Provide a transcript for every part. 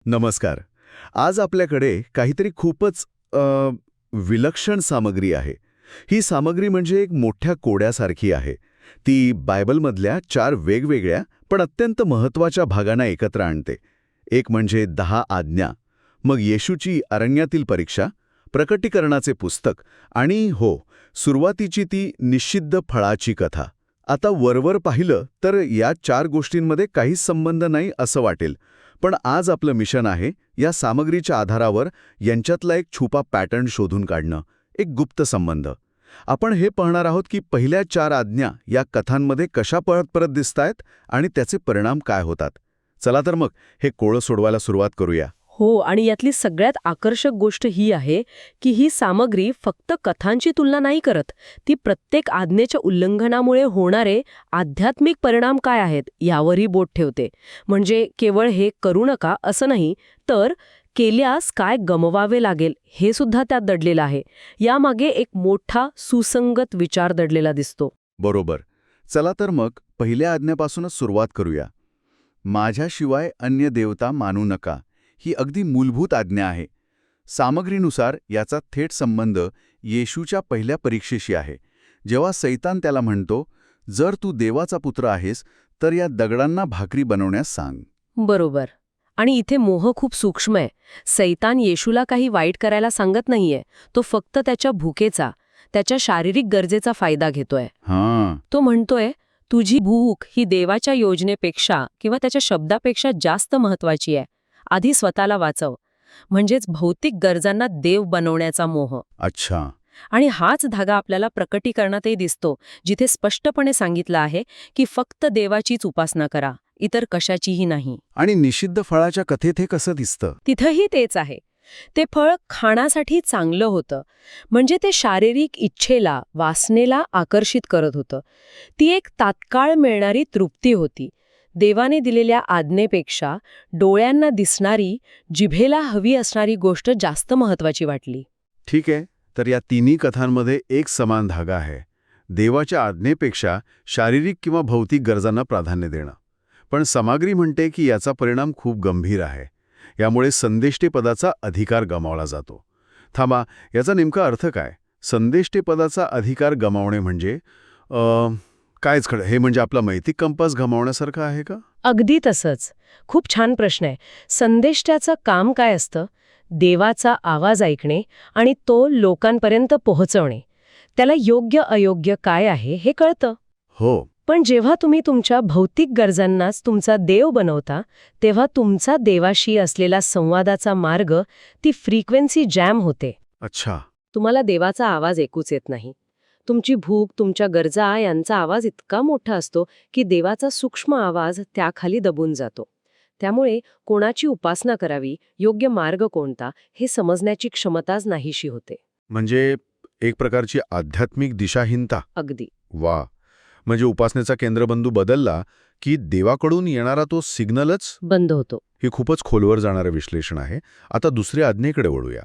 नमस्कार. आज आपल्याकडे काहीतरी खूपच विलक्षण सामग्री आहे. ही सामग्री म्हणजे एक मोठ्या कोड्यासारखी आहे. ती बायबलमधल्या 4 वेगवेगळ्या पण अत्यंत महत्त्वाच्या भागांना एकत्र आणते. एक म्हणजे 10 आज्ञा, मग येशूची अरण्यातील परीक्षा, प्रकटीकरणाचे पुस्तक आणि सुरुवातीची ती निषिद्ध फळाची कथा. आता वरवर पाहिलं तर या 4 गोष्टींमध्ये काहीच संबंध नाही असं वाटेल. पण आज आपलं मिशन आहे या सामग्रीच्या आधारावर यांच्यातला एक छुपा पॅटर्न शोधून काढणं, एक गुप्त संबंध. आपण हे पाहणार आहोत की पहिल्या 4 आज्ञा या कथांमध्ये कशा परत दिसतायत आणि त्याचे परिणाम काय होतात. चला तर मग हे कोळं सोडवायला सुरुवात करूया. हो, आणि यातली सगळ्यात आकर्षक गोष्ट ही आहे की ही सामग्री फक्त कथांची तुलना नाही करत. ती प्रत्येक आज्ञेच्या उल्लंघनामुळे होणारे आध्यात्मिक परिणाम काय आहेत यावरही बोट ठेवते. म्हणजे केवळ हे करू नका असं नाही, तर केल्यास काय गमवावे लागेल हे सुद्धा त्यात दडलेलं आहे. यामागे एक मोठा सुसंगत विचार दडलेला दिसतो. बरोबर. चला तर मग पहिल्या आज्ञेपासूनच सुरुवात करूया. माझ्याशिवाय अन्य देवता मानू नका ही अगदी मूलभूत आज्ञा आहे. सामग्रीनुसार याचा थेट संबंध येशूच्या पहिल्या परीक्षेशी आहे. जेव्हा सैतान त्याला म्हणतो, जर तू देवाचा पुत्र आहेस तर या दगडांना भाकरी बनवण्यास सांग. बरोबर. आणि इथे मोह खूप सूक्ष्म आहे. सैतान येशूला काही वाईट करायला सांगत नाहीये. तो फक्त त्याच्या भुकेचा, त्याच्या शारीरिक गरजेचा फायदा घेतोय. तो म्हणतोय, तुझी भूक ही देवाच्या योजनेपेक्षा किंवा त्याच्या शब्दापेक्षा जास्त महत्वाची आहे. आधी स्वतःला वाचव. म्हणजेच भौतिक गरजांना देव बनवण्याचा मोह. अच्छा. आणि हाच धागा आपल्याला प्रकटीकरणातही दिसतो, जिथे स्पष्टपणे सांगितलं आहे की फक्त देवाचीच उपासना करा, इतर कशाचीही नाही. आणि निषिद्ध फळाच्या कथेत हे कसं दिसतं? तिथंही तेच आहे. ते फळ खाण्यासाठी चांगलं होतं, म्हणजे ते शारीरिक इच्छेला, वासनेला आकर्षित करत होतं. ती एक तात्काळ मिळणारी तृप्ती होती. देवाने दिलेल्या आज्ञेपेक्षा डोळ्यांना दिसणारी, जिभेला हवी असणारी गोष्ट जास्त महत्वाची वाटली. ठीक आहे. तर या तिन्ही कथांमध्ये एक समान धागा आहे. देवाच्या आज्ञेपेक्षा शारीरिक किंवा भौतिक गरजांना प्राधान्य देणं. पण सामग्री म्हणते की याचा परिणाम खूप गंभीर आहे. यामुळे संदेष्टेपदाचा अधिकार गमावला जातो. थांबा, याचा नेमका अर्थ काय? संदेष्टेपदाचा अधिकार गमावणे म्हणजे कायच खरं, हे म्हणजे आपला नैतिक कंपास गमावण्यासारखं आहे का? अगदी तसंच. खूप छान प्रश्न आहे. संदेष्टाचं काम काय असतं? देवाचा आवाज ऐकणे आणि तो लोकांपर्यंत पोहोचवणे. त्याला योग्य अयोग्य काय आहे हे कळतं. हो. पण जेव्हा तुम्ही तुमच्या भौतिक गरजांनाच तुमचा देव बनवता, तेव्हा तुमचा देवाशी असलेला संवादाचा मार्ग, ती फ्रिक्वेन्सी जॅम होते. अच्छा. तुम्हाला देवाचा आवाज ऐकूच येत नाही. तुमची भूक, तुमच्या गरजा यांचा आवाज इतका मोठा असतो की देवाचा सूक्ष्म आवाज त्याखाली दबून जातो. त्यामुळे कोणाची उपासना करावी, योग्य मार्ग कोणता हे समजण्याची क्षमताच नाहीशी होते. म्हणजे एक प्रकारची आध्यात्मिक दिशाहीनता. अगदी. वा. म्हणजे उपासनेचा केंद्रबिंदू बदलला की देवाकडून येणारा तो सिग्नलच बंद होतो. हे खूपच खोलवर जाणारं विश्लेषण आहे. आता दुसऱ्या आज्ञेकडे वळूया.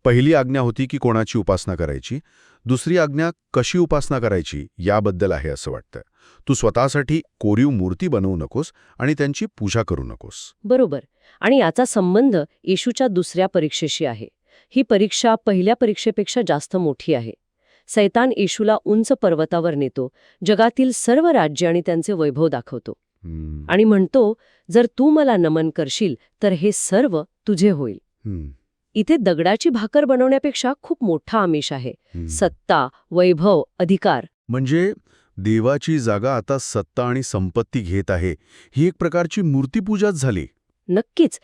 पहिली आज्ञा होती की कोणाची उपासना करायची. दुसरी आज्ञा कशी उपासना करायची याबद्दल आहे असं वाटतं. तू स्वतःसाठी कोरीव मूर्ती बनवू नकोस आणि त्यांची पूजा करू नकोस. बरोबर. आणि याचा संबंध येशूच्या दुसऱ्या परीक्षेशी आहे. ही परीक्षा पहिल्या परीक्षेपेक्षा जास्त मोठी आहे. सैतान येशूला उंच पर्वतावर नेतो, जगातील सर्व राज्य आणि त्यांचे वैभव दाखवतो आणि म्हणतो, जर तू मला नमन करशील तर हे सर्व तुझे होईल. इथे दगडाची भाकर बनवण्यापेक्षा खूप मोठा आमिष आहे. सत्ता, वैभव, अधिकार. म्हणजे देवाची जागा आता सत्ता आणि संपत्ती घेत आहे. ही एक प्रकारची मूर्तीपूजाच झाली. नक्कीच.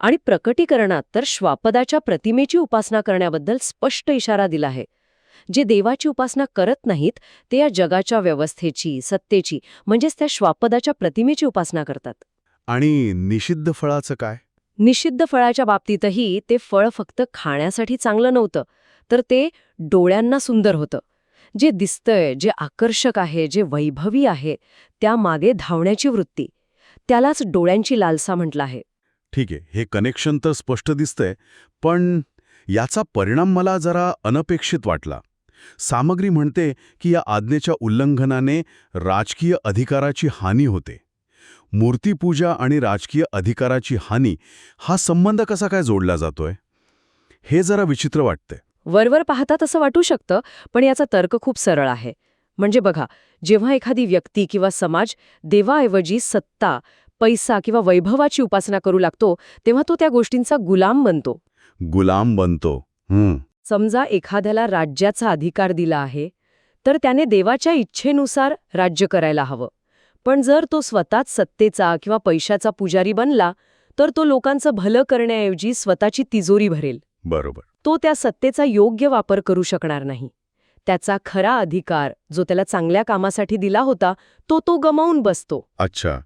आणि प्रकटीकरणात तर श्वापदाच्या प्रतिमेची उपासना करण्याबद्दल स्पष्ट इशारा दिला आहे. जे देवाची उपासना करत नाहीत ते या जगाच्या व्यवस्थेची, सत्तेची, म्हणजेच त्या श्वापदाच्या प्रतिमेची उपासना करतात. आणि निषिद्ध फळाचं काय? निषिद्ध फळाच्या बाबतीतही ते फळ फक्त खाण्यासाठी चांगलं नव्हतं, तर ते डोळ्यांना सुंदर होतं. जे दिसतंय, जे आकर्षक आहे, जे वैभवी आहे, त्यामागे धावण्याची वृत्ती, त्यालाच डोळ्यांची लालसा म्हटलं आहे. ठीक आहे, हे कनेक्शन तर स्पष्ट दिसतंय, पण याचा परिणाम मला जरा अनपेक्षित वाटला. सामग्री म्हणते की या आज्ञेच्या उल्लंघनाने राजकीय अधिकाराची हानी होते. मूर्तीपूजा आणि राजकीय अधिकाराची हानी हा संबंध कसा काय जोडला जातोय हे जरा विचित्र वाटतंय. वरवर पाहता तसं वाटू शकतं, पण याचा तर्क खूप सरळ आहे. म्हणजे बघा, जेव्हा एखादी व्यक्ती किंवा समाज देवाऐवजी सत्ता, पैसा किंवा वैभवाची उपासना करू लागतो, तेव्हा तो त्या गोष्टींचा गुलाम बनतो. गुलाम बनतो. समजा एखाद्याला राज्याचा अधिकार दिला आहे, तर त्याने देवाच्या इच्छेनुसार राज्य करायला हवं. पण जर तो स्वतःच सत्तेचा किंवा पैशाचा पुजारी बनला, तर तो लोकांचं भलं करण्याऐवजी स्वतःची तिजोरी भरेल. बरोबर. तो त्या सत्तेचा योग्य वापर करू शकणार नाही. त्याचा खरा अधिकार, जो त्याला चांगल्या कामासाठी दिला होता, तो गमावून बसतो. अच्छा,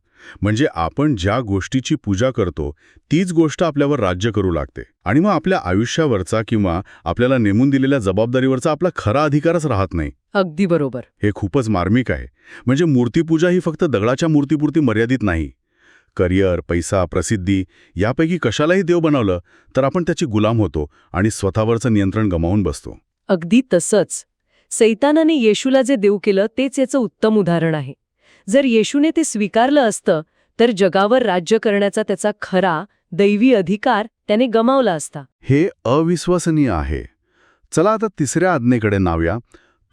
म्हणजे आपण ज्या गोष्टीची पूजा करतो तीच गोष्ट आपल्यावर राज्य करू लागते आणि मग आपल्या आयुष्यावरचा किंवा आपल्याला नेमून दिलेल्या जबाबदारीवरचा आपला खरा अधिकारच राहत नाही. अगदी बरोबर. हे खूपच मार्मिक आहे. म्हणजे मूर्तीपूजा ही फक्त दगडाच्या मूर्तीपुरती मर्यादित नाही. करिअर, पैसा, प्रसिद्धी यापैकी कशालाही देव बनवलं तर आपण त्याची गुलाम होतो आणि स्वतःवरचं नियंत्रण गमावून बसतो. अगदी तसंच सैतानाने येशूला जे देव केलं तेच याचं उत्तम उदाहरण आहे. जर येशूने ते स्वीकारलं असतं तर जगावर राज्य करण्याचा त्याचा खरा दैवी अधिकार त्याने गमावला असता. हे अविश्वसनीय आहे. चला आता तिसऱ्या आज्ञेकडे नावया.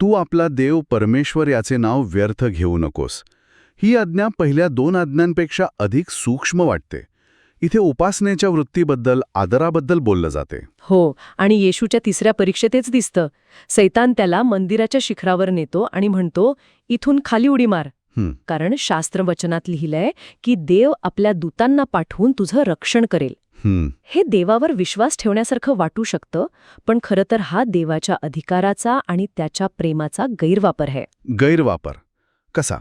तू आपला देव परमेश्वर याचे नाव व्यर्थ घेऊ नकोस. ही आज्ञा पहिल्या 2 आज्ञांपेक्षा अधिक सूक्ष्म वाटते. इथे उपासनेच्या वृत्तीबद्दल, आदराबद्दल बोललं जाते. हो, आणि येशूच्या तिसऱ्या परीक्षेतेच दिसतं. सैतान त्याला मंदिराच्या शिखरावर नेतो आणि म्हणतो, इथून खाली उडी मार. कारण शास्त्रवचनात लिहिलंय की देव आपल्या दूतांना पाठवून तुझं रक्षण करेल. हे देवावर विश्वास ठेवण्यासारखं वाटू शकतं, पण खरं तर हा देवाच्या अधिकाराचा आणि त्याच्या प्रेमाचा गैरवापर आहे. गैरवापर कसा?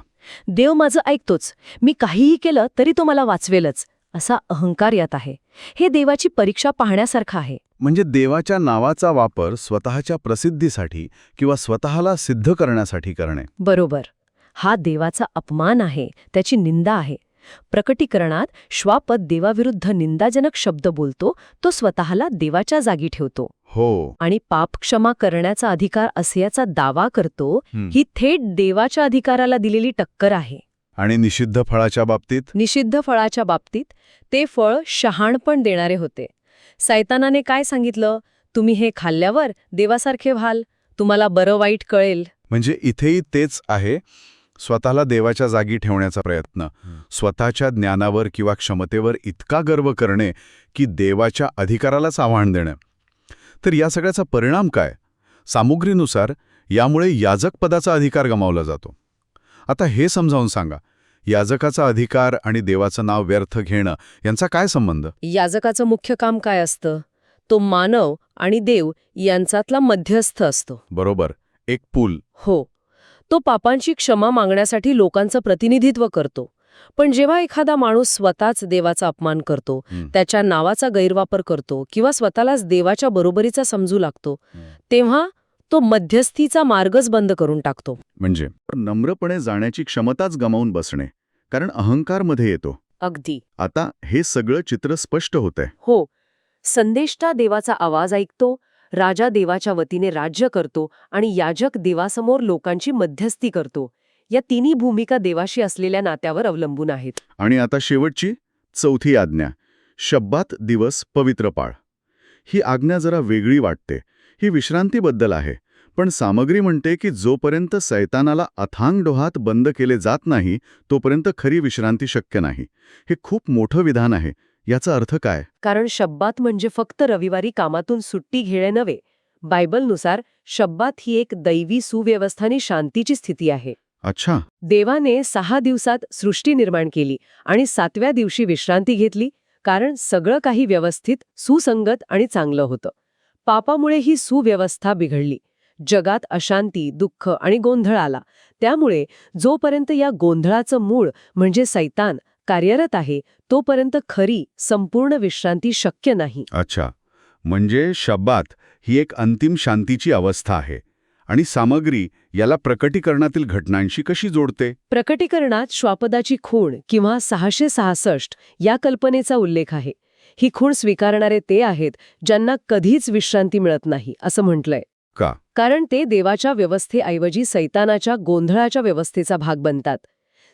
देव माझं ऐकतोच, मी काहीही केलं तरी तो मला वाचवेलच, असा अहंकार यात आहे. हे देवाची परीक्षा पाहण्यासारखं आहे. म्हणजे देवाच्या नावाचा वापर स्वतःच्या प्रसिद्धीसाठी किंवा स्वतःला सिद्ध करण्यासाठी करणे. बरोबर. हा देवाचा अपमान आहे, त्याची निंदा आहे. प्रकटीकरणात श्वापद देवाविरुद्ध निंदाजनक शब्द बोलतो, तो स्वतःला देवाच्या जागी ठेवतो. हो. आणि पाप क्षमा करण्याचा अधिकार असल्याचा दावा करतो. ही थेट देवाच्या अधिकाराला दिलेली टक्कर आहे. आणि निषिद्ध फळाच्या बाबतीत? निषिद्ध फळाच्या बाबतीत ते फळ शहाणपण देणारे होते. सैतानाने काय सांगितलं? तुम्ही हे खाल्ल्यावर देवासारखे व्हाल, तुम्हाला बरं वाईट कळेल. म्हणजे इथेही तेच आहे. स्वतःला देवाच्या जागी ठेवण्याचा प्रयत्न, स्वतःच्या ज्ञानावर किंवा क्षमतेवर इतका गर्व करणे की देवाच्या अधिकारालाच आव्हान देणं. तर या सगळ्याचा परिणाम काय? सामुग्रीनुसार यामुळे याजक पदाचा अधिकार गमावला जातो. आता हे समजावून सांगा, याजकाचा अधिकार आणि देवाचं नाव व्यर्थ घेणं यांचा काय संबंध? याजकाचं मुख्य काम काय असतं? तो मानव आणि देव यांच्यातला मध्यस्थ असतो. बरोबर, एक पूल. हो, तो पापांची क्षमा मागण्यासाठी लोकांचं प्रतिनिधित्व करतो. पण जेव्हा एखादा माणूस स्वतःच देवाचा अपमान करतो, त्याच्या नावाचा गैरवापर करतो किंवा स्वतःलाच देवाच्या बरोबरीचा समजू लागतो, तेव्हा तो मध्यस्थीचा मार्गच बंद करून टाकतो. म्हणजे नम्रपणे जाण्याची क्षमताच गमावून बसणे, कारण अहंकारमध्ये येतो. अगदी. आता हे सगळं चित्र स्पष्ट होतंय. हो, संदेष्टा देवाचा आवाज ऐकतो, राजा देवाच्या वतीने राज्य करतो आणि याजक देवासमोर लोकांची मध्यस्थी करतो. या तिन्ही भूमिका देवाशी असलेल्या नात्यावर अवलंबून आहेत. आणि आता शेवटची 4थी आज्ञा, शब्बात दिवस पवित्र पाळ. ही आज्ञा जरा वेगळी वाटते. ही विश्रांतीबद्दल आहे, पण सामग्री म्हणते की जोपर्यंत सैतानाला अथांग डोहात बंद केले जात नाही तोपर्यंत खरी विश्रांती शक्य नाही. हे खूप मोठं विधान आहे. याचा अर्थ काय? कारण शब्बात म्हणजे फक्त रविवारी कामातून सुट्टी घेणे नव्हे. बायबलनुसार शब्बात ही एक दैवी सुव्यवस्थानी शांतीची स्थिती आहे. अच्छा. देवाने 6 दिवसात सृष्टी निर्माण केली आणि 7व्या दिवशी विश्रांती घेतली, कारण सगळं काही व्यवस्थित, सुसंगत आणि चांगलं होतं. पापामुळे ही सुव्यवस्था बिघडली. जगात अशांती, दुःख आणि गोंधळ आला. त्यामुळे जोपर्यंत या गोंधळाचं मूळ म्हणजे सैतान कार्यरत आहे, तोपर्यंत खरी, संपूर्ण विश्रांती शक्य नाही. अच्छा, म्हणजे शब्बात ही एक अंतिम शांतीची अवस्था आहे. आणि सामग्री याला प्रकटीकरणातील घटनांशी कशी जोडते? प्रकटीकरणात श्वापदाची खूण किंवा 666 या कल्पनेचा उल्लेख आहे. ही खूण स्वीकारणारे ते आहेत ज्यांना कधीच विश्रांती मिळत नाही, असं म्हटलंय. का? कारण ते देवाच्या व्यवस्थेऐवजी सैतानाच्या गोंधळाच्या व्यवस्थेचा भाग बनतात.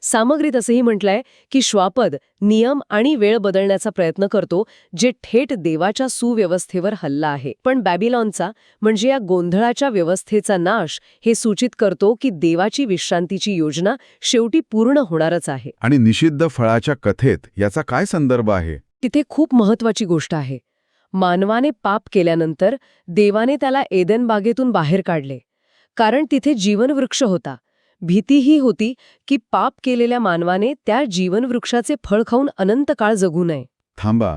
सामग्रीत असंही म्हटलंय की श्वापद नियम आणि वेळ बदलण्याचा प्रयत्न करतो, जे थेट देवाच्या सुव्यवस्थेवर हल्ला आहे. पण बॅबिलॉनचा म्हणजे या गोंधळाच्या व्यवस्थेचा नाश हे सूचित करतो की देवाची विश्रांतीची योजना शेवटी पूर्ण होणारच आहे. आणि निषिद्ध फळाच्या कथेत याचा काय संदर्भ आहे? तिथे खूप महत्वाची गोष्ट आहे. मानवाने पाप केल्यानंतर देवाने त्याला एदेन बागेतून बाहेर काढले, कारण तिथे जीवनवृक्ष होता. भीती ही होती की पाप केलेल्या मानवाने त्या जीवनवृक्षाचे फळ खाऊन अनंत काळ जगू नये. थांबा,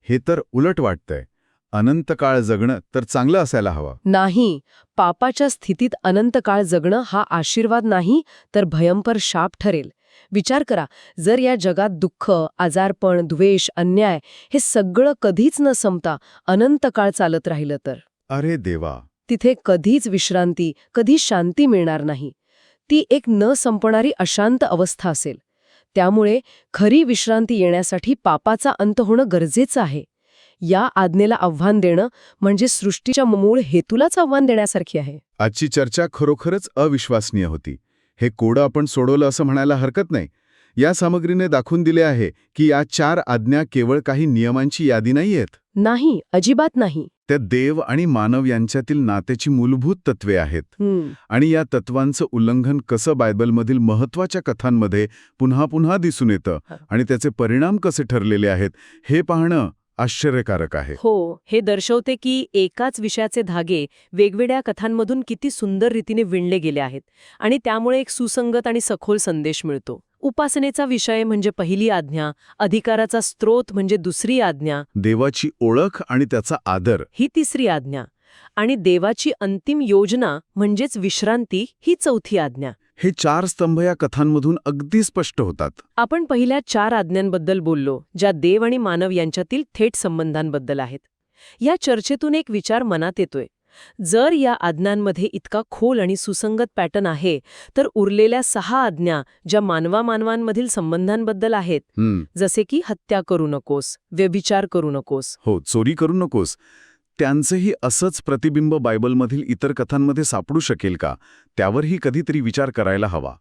हे तर उलट वाटतंय. अनंत काळ जगणं तर चांगलं असायला हवं. नाही, पापाच्या स्थितीत अनंत काळ जगणं हा आशीर्वाद नाही, तर भयंकर शाप ठरेल. विचार करा, जर या जगात दुःख, आजारपण, द्वेष, अन्याय हे सगळं कधीच न संपता अनंत काळ चालत राहिलं तर अरे देवा, तिथे कधीच विश्रांती, कधी शांती मिळणार नाही. ती एक न संपणारी अशांत अवस्था असेल. त्यामुळे खरी विश्रांती येण्यासाठी पापाचा अंत होणं गरजेचं आहे. या आज्ञेला आव्हान देणं म्हणजे सृष्टीच्या मूळ हेतूलाच आव्हान देण्यासारखी आहे. आजची चर्चा खरोखरच अविश्वसनीय होती. हे कोडं आपण सोडवलं असं म्हणायला हरकत नाही. या सामग्रीने दाखवून दिले आहे की या 4 आज्ञा केवळ काही नियमांची यादी नाहीयेत. नाही, अजिबात नाही. त्या देव आणि मानव यांच्यातील नात्याची मूलभूत तत्वे आहेत. आणि या तत्वांचं उल्लंघन कसं बायबलमधील महत्त्वाच्या कथांमध्ये पुन्हा पुन्हा दिसून येतं आणि त्याचे परिणाम कसे ठरलेले आहेत हे पाहणं आश्चर्यकारक आहे. हो, हे दर्शवते की एकाच विषयाचे धागे वेगवेगळ्या कथांमधून किती सुंदर रीतीने विणले गेले आहेत आणि त्यामुळे एक सुसंगत आणि सखोल संदेश मिळतो. उपासनेचा विषय म्हणजे पहिली आज्ञा, अधिकाराचा स्रोत म्हणजे दुसरी आज्ञा, देवाची ओळख आणि त्याचा आदर ही तिसरी आज्ञा, आणि देवाची अंतिम योजना म्हणजेच विश्रांती ही चौथी आज्ञा. हे 4 स्तंभ या कथांमधून अगदी स्पष्ट होतात. आपण पहिल्या 4 आज्ञांबद्दल बोललो, ज्या देव आणि मानव यांच्यातील थेट संबंधांबद्दल आहेत. या चर्चेतून एक विचार मनात येतोय. जर या आज्ञांमध्ये इतका खोल आणि सुसंगत पॅटर्न आहे, तर उरलेल्या 6 आज्ञा ज्या मानवांमधील संबंधांबद्दल आहेत, जसे की हत्या करू नकोस, व्यभिचार करू नकोस, हो, चोरी करू नकोस, त्यांचंही असंच प्रतिबिंब बायबलमधील इतर कथांमध्ये सापडू शकेल का? त्यावरही कधीतरी विचार करायला हवा.